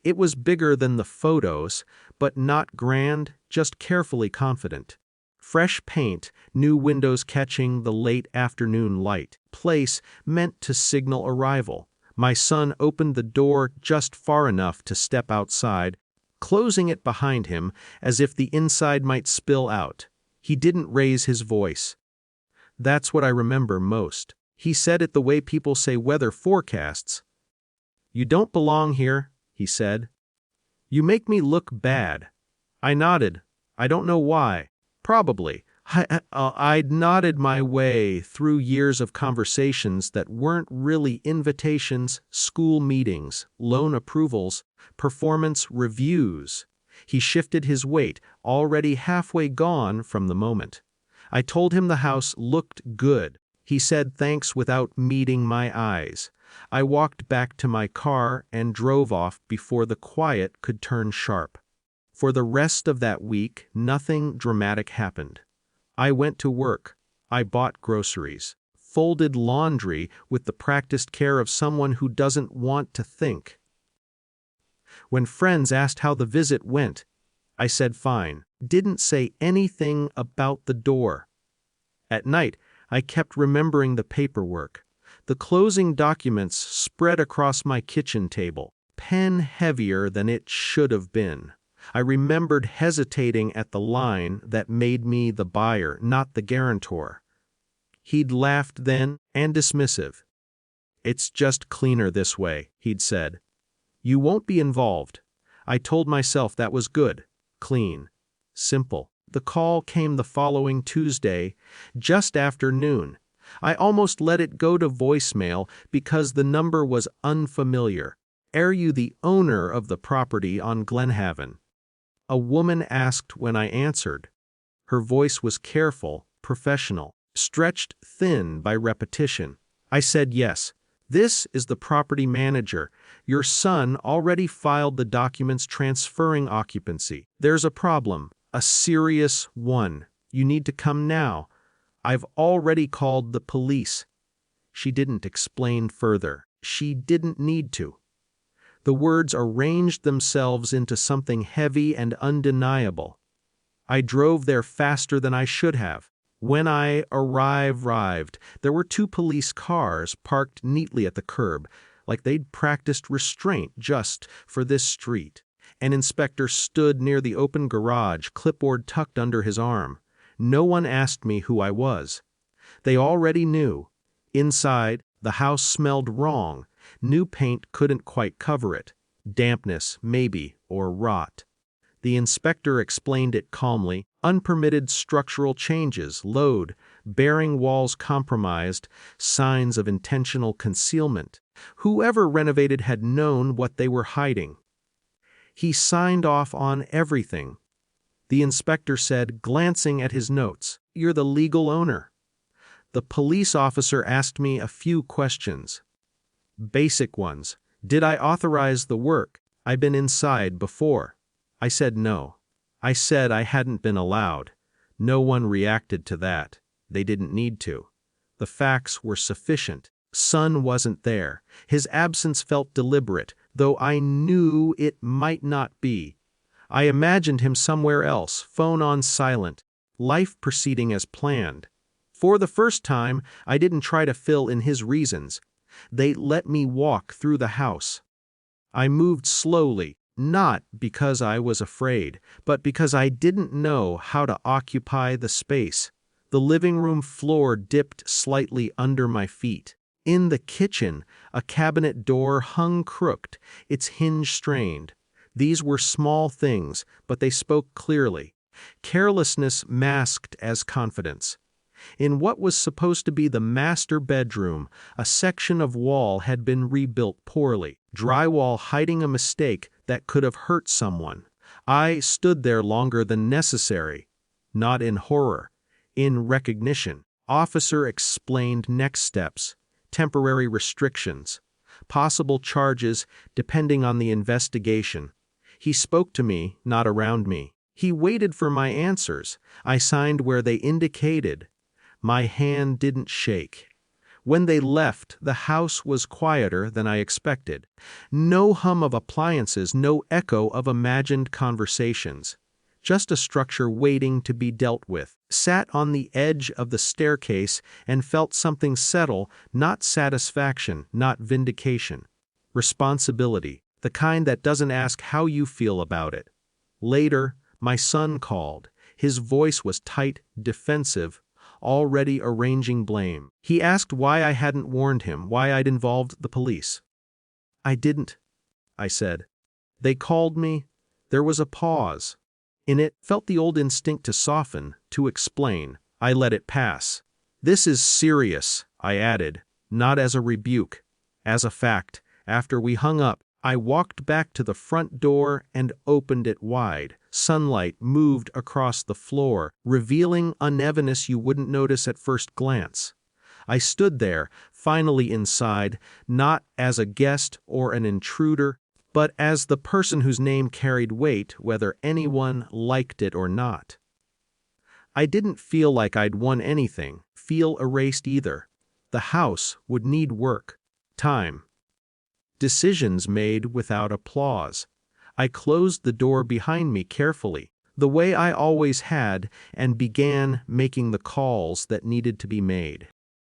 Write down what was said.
It was bigger than the photos, but not grand, just carefully confident. Fresh paint, new windows catching the late afternoon light. Place meant to signal arrival. My son opened the door just far enough to step outside, closing it behind him as if the inside might spill out. He didn't raise his voice. That's what I remember most. He said it the way people say weather forecasts. "You don't belong here," he said. "You make me look bad." I nodded. I don't know why. Probably. I'd nodded my way through years of conversations that weren't really invitations, school meetings, loan approvals, performance reviews. He shifted his weight, already halfway gone from the moment. I told him the house looked good. He said thanks without meeting my eyes. I walked back to my car and drove off before the quiet could turn sharp. For the rest of that week, nothing dramatic happened. I went to work. I bought groceries, folded laundry with the practiced care of someone who doesn't want to think. When friends asked how the visit went, I said fine, didn't say anything about the door. At night, I kept remembering the paperwork. The closing documents spread across my kitchen table, pen heavier than it should have been. I remembered hesitating at the line that made me the buyer, not the guarantor. He'd laughed then, and dismissive. "It's just cleaner this way," he'd said. "You won't be involved." I told myself that was good, clean, simple. The call came the following Tuesday, just after noon. I almost let it go to voicemail because the number was unfamiliar. "Are you the owner of the property on Glenhaven?" A woman asked when I answered. Her voice was careful, professional, stretched thin by repetition. I said yes. "This is the property manager. Your son already filed the documents transferring occupancy. There's a problem, a serious one. You need to come now. I've already called the police." She didn't explain further. She didn't need to. The words arranged themselves into something heavy and undeniable. I drove there faster than I should have. When I arrived, there were 2 police cars parked neatly at the curb, like they'd practiced restraint just for this street. An inspector stood near the open garage, clipboard tucked under his arm. No one asked me who I was. They already knew. Inside, the house smelled wrong. New paint couldn't quite cover it. Dampness, maybe, or rot. The inspector explained it calmly. Unpermitted structural changes, load, bearing walls compromised, signs of intentional concealment. Whoever renovated had known what they were hiding. He signed off on everything. The inspector said, glancing at his notes, "You're the legal owner." The police officer asked me a few questions. Basic ones. Did I authorize the work? I'd been inside before. I said no. I said I hadn't been allowed. No one reacted to that. They didn't need to. The facts were sufficient. Son wasn't there. His absence felt deliberate, though I knew it might not be. I imagined him somewhere else, phone on silent, life proceeding as planned. For the first time, I didn't try to fill in his reasons. They let me walk through the house. I moved slowly, not because I was afraid, but because I didn't know how to occupy the space. The living room floor dipped slightly under my feet. In the kitchen, a cabinet door hung crooked, its hinge strained. These were small things, but they spoke clearly. Carelessness masked as confidence. In what was supposed to be the master bedroom, a section of wall had been rebuilt poorly, drywall hiding a mistake that could have hurt someone. I stood there longer than necessary, not in horror, in recognition. Officer explained next steps, temporary restrictions, possible charges depending on the investigation. He spoke to me, not around me. He waited for my answers. I signed where they indicated. My hand didn't shake. When they left, the house was quieter than I expected. No hum of appliances, no echo of imagined conversations. Just a structure waiting to be dealt with. Sat on the edge of the staircase and felt something settle, not satisfaction, not vindication. Responsibility, the kind that doesn't ask how you feel about it. Later, my son called. His voice was tight, defensive, already arranging blame. He asked why I hadn't warned him, why I'd involved the police. I didn't, I said. They called me. There was a pause. In it, felt the old instinct to soften, to explain. I let it pass. This is serious, I added, not as a rebuke, as a fact. After we hung up, I walked back to the front door and opened it wide. Sunlight moved across the floor, revealing unevenness you wouldn't notice at first glance. I stood there, finally inside, not as a guest or an intruder, but as the person whose name carried weight, whether anyone liked it or not. I didn't feel like I'd won anything, feel erased either. The house would need work, time. Decisions made without applause. I closed the door behind me carefully, the way I always had, and began making the calls that needed to be made.